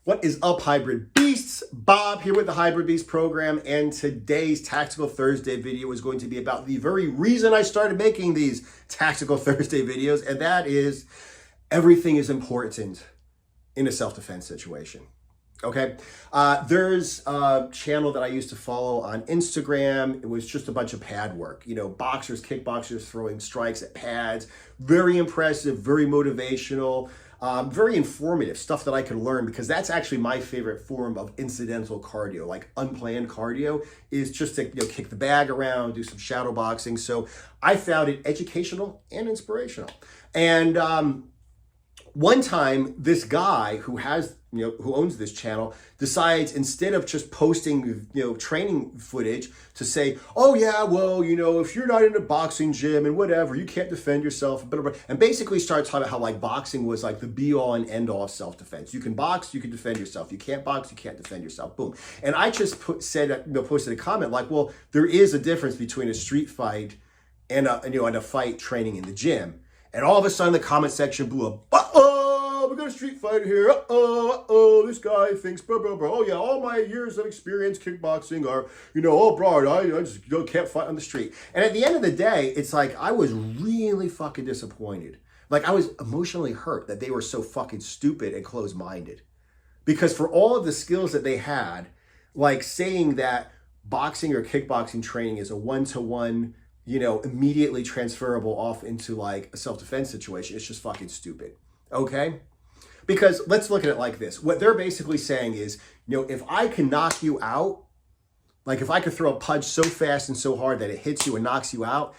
What is up, Hybrid Beasts? Bob here with the Hybrid Beast program, and today's Tactical Thursday video is going to be about the very reason I started making these Tactical Thursday videos, and that is everything is important in a self-defense situation. Okay, there's a channel that I used to follow on Instagram. It was just a bunch of pad work, you know, boxers, kickboxers throwing strikes at pads. Very impressive, very motivational. Very informative stuff that I could learn, because that's actually my favorite form of incidental cardio. Like unplanned cardio is just to kick the bag around, do some shadow boxing. So I found it educational and inspirational. And one time, this guy who has who owns this channel decides, instead of just posting training footage, to say, oh yeah, well, if you're not in a boxing gym and whatever, you can't defend yourself, blah, blah, blah. And basically started talking about how like boxing was like the be all and end all of self-defense. You can box, you can defend yourself. You can't box, you can't defend yourself. Boom. And I just posted a comment like, well, there is a difference between a street fight and a fight training in the gym. And all of a sudden the comment section blew up. We got a street fight here. This guy thinks, blah, blah, blah. Oh, yeah, all my years of experience kickboxing are, oh, bro, I just can't fight on the street. And at the end of the day, it's like I was really fucking disappointed. Like I was emotionally hurt that they were so fucking stupid and closed-minded. Because for all of the skills that they had, like saying that boxing or kickboxing training is a one-to-one, immediately transferable off into like a self-defense situation, it's just fucking stupid. Okay? Because let's look at it like this. What they're basically saying is, if I can knock you out, like if I could throw a Pudge so fast and so hard that it hits you and knocks you out,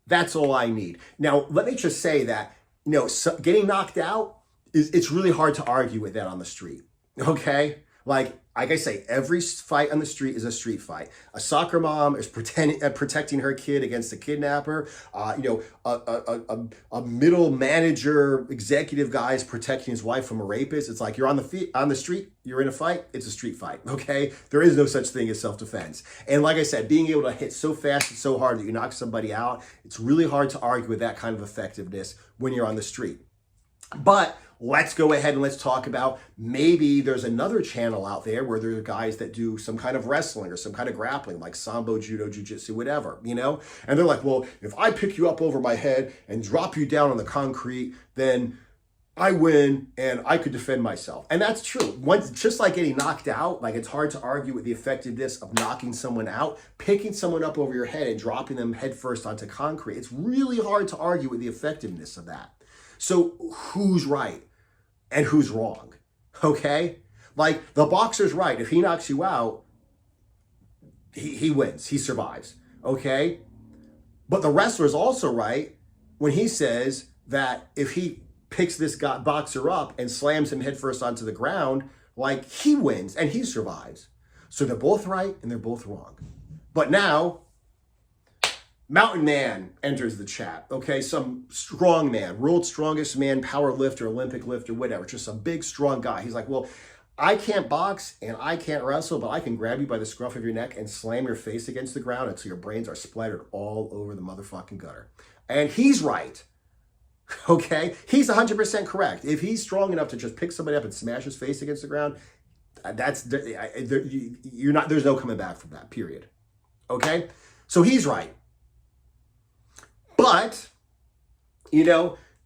that's all I need. Now, let me just say that, getting knocked out, it's really hard to argue with that on the street. Okay? Like I say, every fight on the street is a street fight. A soccer mom is protecting her kid against a kidnapper. A middle manager, executive guy is protecting his wife from a rapist. It's like you're on the street, you're in a fight, it's a street fight, okay? There is no such thing as self-defense. And like I said, being able to hit so fast and so hard that you knock somebody out, it's really hard to argue with that kind of effectiveness when you're on the street. But let's go ahead and let's talk about, maybe there's another channel out there where there are guys that do some kind of wrestling or some kind of grappling, like sambo, judo, jiu-jitsu, whatever, and they're like, well, if I pick you up over my head and drop you down on the concrete, then I win and I could defend myself. And that's true. Just like getting knocked out, like it's hard to argue with the effectiveness of knocking someone out. Picking someone up over your head and dropping them headfirst onto concrete, it's really hard to argue with the effectiveness of that. So who's right and who's wrong? Okay? Like the boxer's right. If he knocks you out, he wins. He survives. Okay? But the wrestler's also right when he says that if he picks this boxer up and slams him headfirst onto the ground, like he wins and he survives. So they're both right and they're both wrong. But now, Mountain Man enters the chat, okay? Some strong man, world's strongest man, power lifter, Olympic lifter, whatever, just some big, strong guy. He's like, well, I can't box and I can't wrestle, but I can grab you by the scruff of your neck and slam your face against the ground until your brains are splattered all over the motherfucking gutter. And he's right, okay? He's 100% correct. If he's strong enough to just pick somebody up and smash his face against the ground, there's no coming back from that, period, okay? So he's right. But,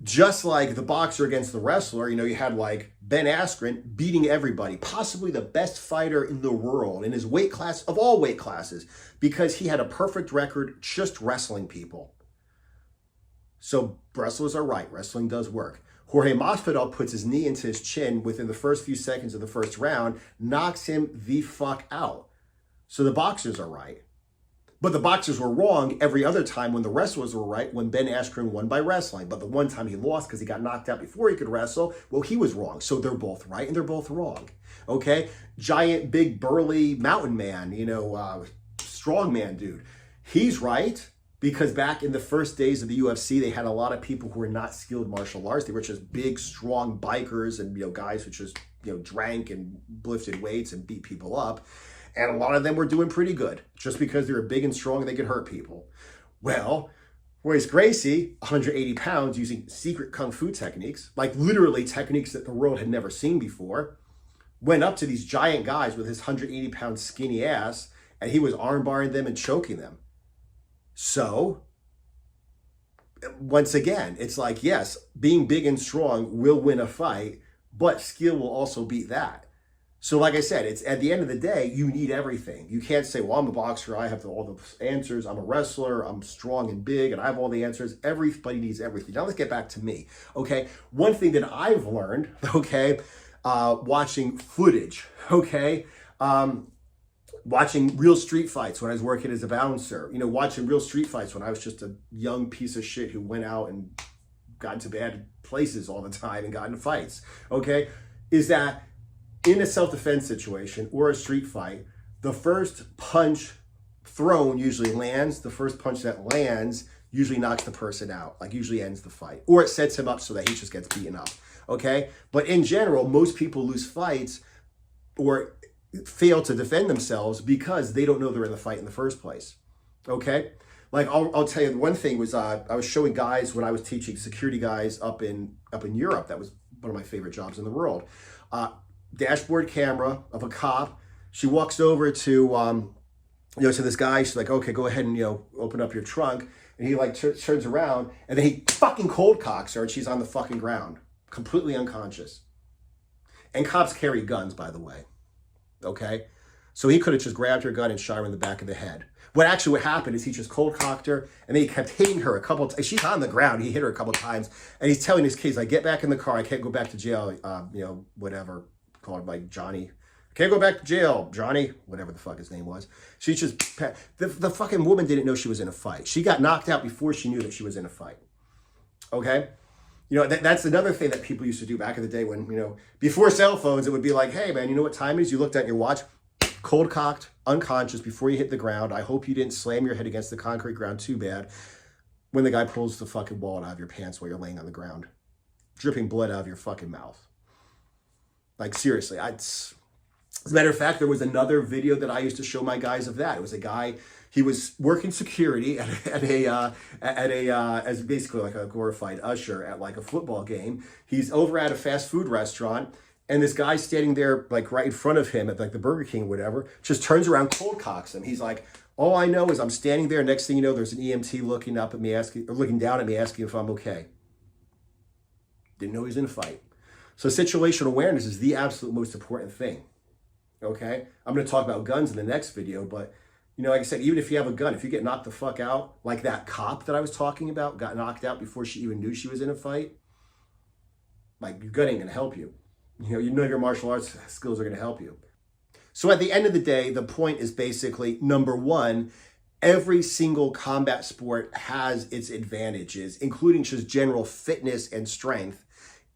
just like the boxer against the wrestler, you had like Ben Askren beating everybody, possibly the best fighter in the world in his weight class of all weight classes, because he had a perfect record just wrestling people. So wrestlers are right. Wrestling does work. Jorge Masvidal puts his knee into his chin within the first few seconds of the first round, knocks him the fuck out. So the boxers are right. But the boxers were wrong every other time when the wrestlers were right, when Ben Askren won by wrestling. But the one time he lost because he got knocked out before he could wrestle, well, he was wrong. So they're both right and they're both wrong. Okay? Giant, big, burly mountain man, strong man dude. He's right, because back in the first days of the UFC, they had a lot of people who were not skilled martial arts. They were just big, strong bikers and, guys who just, drank and lifted weights and beat people up. And a lot of them were doing pretty good. Just because they were big and strong, they could hurt people. Well, Royce Gracie, 180 pounds, using secret kung fu techniques, like literally techniques that the world had never seen before, went up to these giant guys with his 180-pound skinny ass, and he was armbarring them and choking them. So, once again, it's like, yes, being big and strong will win a fight, but skill will also beat that. So like I said, it's at the end of the day, you need everything. You can't say, well, I'm a boxer, I have all the answers. I'm a wrestler, I'm strong and big, and I have all the answers. Everybody needs everything. Now let's get back to me, okay? One thing that I've learned, okay, watching footage, okay, watching real street fights when I was working as a bouncer, you know, watching real street fights when I was just a young piece of shit who went out and got into bad places all the time and got into fights, okay, is that in a self-defense situation or a street fight, the first punch thrown usually lands. The first punch that lands usually knocks the person out, like usually ends the fight, or it sets him up so that he just gets beaten up, okay? But in general, most people lose fights or fail to defend themselves because they don't know they're in the fight in the first place, okay? Like I'll tell you one thing was I was showing guys when I was teaching security guys up in Europe. That was one of my favorite jobs in the world. Dashboard camera of a cop. She walks over to to this guy. She's like, okay, go ahead and open up your trunk. And he like turns around and then he fucking cold cocks her and she's on the fucking ground, completely unconscious. And cops carry guns, by the way. Okay, so he could have just grabbed her gun and shot her in the back of the head. What happened is he just cold cocked her and then he kept hitting her a couple times. She's on the ground. He hit her a couple times and he's telling his kids, like, get back in the car. I can't go back to jail. Whatever. Called like Johnny. I can't go back to jail, Johnny, whatever the fuck his name was. She just, the fucking woman didn't know she was in a fight. She got knocked out before she knew that she was in a fight. Okay? That's another thing that people used to do back in the day when, before cell phones, it would be like, hey man, you know what time it is? You looked at your watch, cold cocked, unconscious before you hit the ground. I hope you didn't slam your head against the concrete ground too bad when the guy pulls the fucking wallet out of your pants while you're laying on the ground, dripping blood out of your fucking mouth. Like, seriously, as a matter of fact, there was another video that I used to show my guys of that. It was a guy, he was working security as basically like a glorified usher at like a football game. He's over at a fast food restaurant, and this guy standing there like right in front of him at like the Burger King or whatever, just turns around, cold cocks him. He's like, all I know is I'm standing there. Next thing you know, there's an EMT looking down at me asking if I'm okay. Didn't know he was in a fight. So situational awareness is the absolute most important thing, okay? I'm going to talk about guns in the next video, but, like I said, even if you have a gun, if you get knocked the fuck out, like that cop that I was talking about got knocked out before she even knew she was in a fight, like, your gun ain't going to help you. Your martial arts skills are going to help you. So at the end of the day, the point is basically, number one, every single combat sport has its advantages, including just general fitness and strength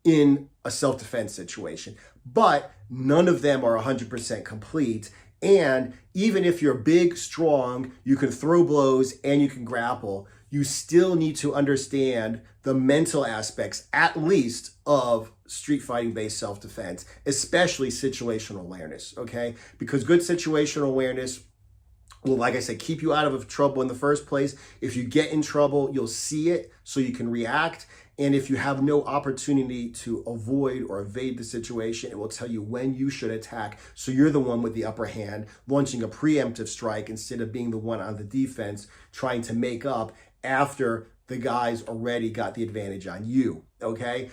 in a self-defense situation, but none of them are 100% complete. And even if you're big, strong, you can throw blows and you can grapple, you still need to understand the mental aspects, at least, of street fighting based self-defense, especially situational awareness, okay? Because good situational awareness will, like I said, keep you out of trouble in the first place. If you get in trouble, you'll see it so you can react. And if you have no opportunity to avoid or evade the situation, it will tell you when you should attack. So you're the one with the upper hand, launching a preemptive strike instead of being the one on the defense, trying to make up after the guys already got the advantage on you, okay?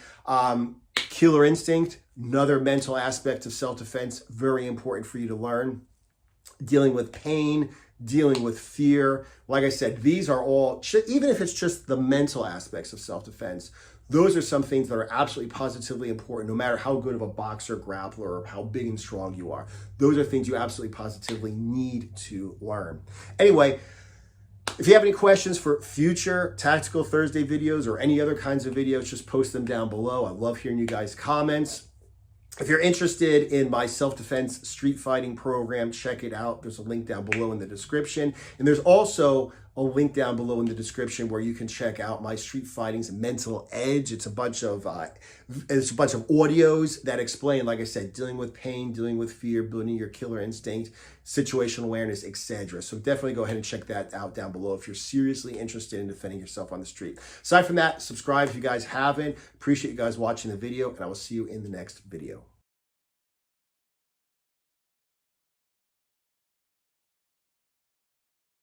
Killer instinct, another mental aspect of self-defense, very important for you to learn. Dealing with pain, dealing with fear. Like I said, these are all, even if it's just the mental aspects of self-defense, those are some things that are absolutely positively important, no matter how good of a boxer, grappler, or how big and strong you are. Those are things you absolutely positively need to learn. Anyway, if you have any questions for future Tactical Thursday videos or any other kinds of videos, just post them down below. I love hearing you guys' comments. If you're interested in my self-defense street fighting program, check it out. There's a link down below in the description. And there's also a link down below in the description where you can check out my Street Fighting's Mental Edge. It's a bunch of audios that explain, like I said, dealing with pain, dealing with fear, building your killer instinct, situational awareness, etc. So definitely go ahead and check that out down below if you're seriously interested in defending yourself on the street. Aside from that, subscribe if you guys haven't. Appreciate you guys watching the video, and I will see you in the next video.